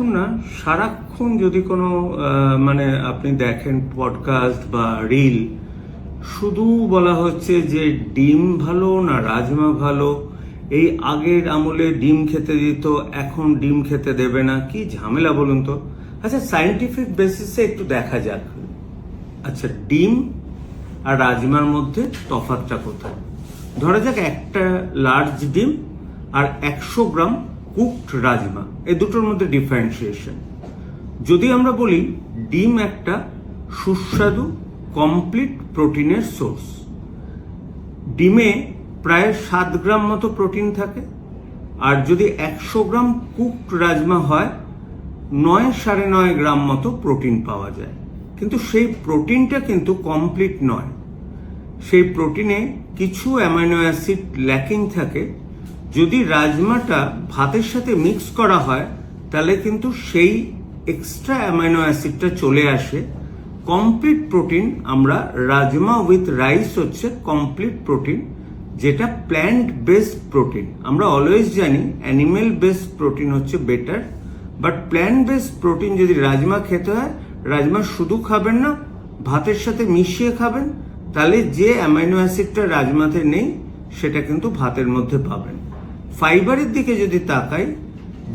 এখন না সারাক্ষণ যদি কোনো মানে আপনি দেখেন পডকাস্ট বা রিল, শুধু বলা হচ্ছে যে ডিম ভালো না রাজমা ভালো, এই আগের আমলে ডিম খেতে দিত এখন ডিম খেতে দেবে না, কি ঝামেলা বলুন তো। আচ্ছা, সায়েন্টিফিক বেসিসে একটু দেখা যাক। আচ্ছা, ডিম আর রাজমার মধ্যে তফাৎটা কোথায়? ধরা যাক একটা লার্জ ডিম আর 100 গ্রাম কুকড রাজমা, এই দুটোর মধ্যে ডিফারেন্সিয়েশন। যদি আমরা বলি ডিম একটা সুস্বাদু কমপ্লিট প্রোটিনের সোর্স, ডিমে প্রায় 7 গ্রাম মতো প্রোটিন থাকে, আর যদি 100 গ্রাম কুকড রাজমা হয় 9-9.5 গ্রাম মতো প্রোটিন পাওয়া যায়। কিন্তু সেই প্রোটিনটা কিন্তু কমপ্লিট নয়, সেই প্রোটিনে কিছু অ্যামাইনো অ্যাসিড ল্যাকিং থাকে। যদি রাজমাটা ভাতের সাথে মিক্স করা হয় তাহলে কিন্তু সেই এক্সট্রা অ্যামাইনো অ্যাসিডটা চলে আসে। কমপ্লিট প্রোটিন, আমরা রাজমা উইথ রাইস হচ্ছে কমপ্লিট প্রোটিন, যেটা প্ল্যান্ট বেসড প্রোটিন। আমরা অলওয়েজ জানি অ্যানিমেল বেসড প্রোটিন হচ্ছে better, but plant based protein যদি রাজমা খেতে হয়, রাজমা শুধু খাবেন না, ভাতের সাথে মিশিয়ে খাবেন, তাহলে যে অ্যামাইনো অ্যাসিডটা রাজমাতে নেই সেটা কিন্তু ভাতের মধ্যে পাবেন। ফাইবারের দিকে যদি তাকাই,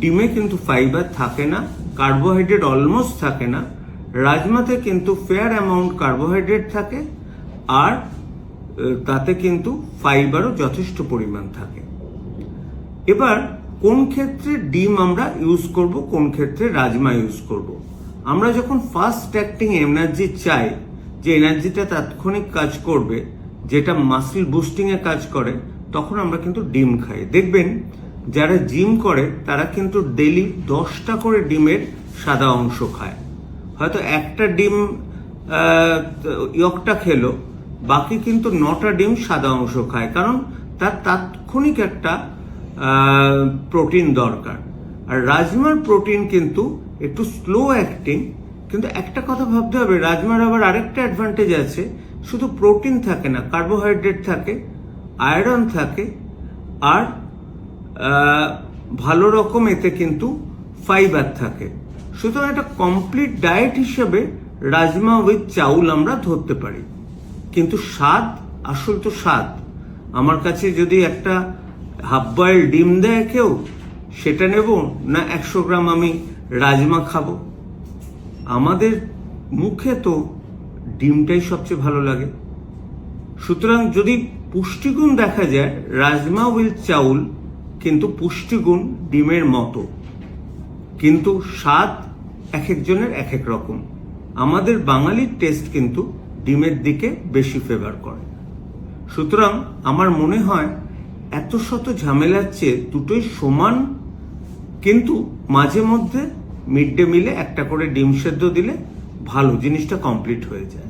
ডিমে কিন্তু ফাইবার থাকে না, কার্বোহাইড্রেট অলমোস্ট থাকে না। রাজমাতে কিন্তু ফেয়ার অ্যামাউন্ট কার্বোহাইড্রেট থাকে, আর তাতে কিন্তু ফাইবারও যথেষ্ট পরিমাণ থাকে। এবার কোন ক্ষেত্রে ডিম আমরা ইউজ করব, কোন ক্ষেত্রে রাজমা ইউজ করব? আমরা যখন ফাস্ট অ্যাক্টিং এনার্জি চাই, যে এনার্জিটা তাৎক্ষণিক কাজ করবে, যেটা মাসল বুস্টিং এ কাজ করে, তখন আমরা কিন্তু ডিম খাই। দেখবেন যারা জিম করে তারা কিন্তু ডেইলি 10টা করে ডিমের সাদা অংশ খায়। হয়তো একটা ডিম ইয়কটা খেলো, বাকি কিন্তু 9টা ডিম সাদা অংশ খায়, কারণ তার তাৎক্ষণিক একটা প্রোটিন দরকার। আর রাজমার প্রোটিন কিন্তু একটু স্লো অ্যাক্টিং, কিন্তু একটা কথা ভাবতে হবে, রাজমার আবার আরেকটা অ্যাডভান্টেজ আছে, শুধু প্রোটিন থাকে না, কার্বোহাইড্রেট থাকে, আয়রন থাকে, আর ভালো রকম এতে কিন্তু ফাইবার থাকে। সুতরাং একটা কমপ্লিট ডায়েট হিসেবে রাজমা উইথ চাউল আমরা ধরতে পারি। কিন্তু স্বাদ, আসল তো স্বাদ। আমার কাছে যদি একটা হাফ বয়েল ডিম দেয় কেউ, সেটা নেব না 100 গ্রাম আমি রাজমা খাবো? আমাদের মুখে তো ডিমটাই সবচেয়ে ভালো লাগে। সুতরাং যদি পুষ্টিগুণ দেখা যায়, রাজমা উইথ চাউল কিন্তু পুষ্টিগুণ ডিমের মতো, কিন্তু স্বাদ এক একজনের এক এক রকম। আমাদের বাঙালির টেস্ট কিন্তু ডিমের দিকে বেশি ফেভার করে। সুতরাং আমার মনে হয় এত শত ঝামেলার চেয়ে দুটোই সমান, কিন্তু মাঝে মধ্যে মিড ডে মিলে একটা করে ডিম সেদ্ধ দিলে ভালো, জিনিসটা কমপ্লিট হয়ে যায়।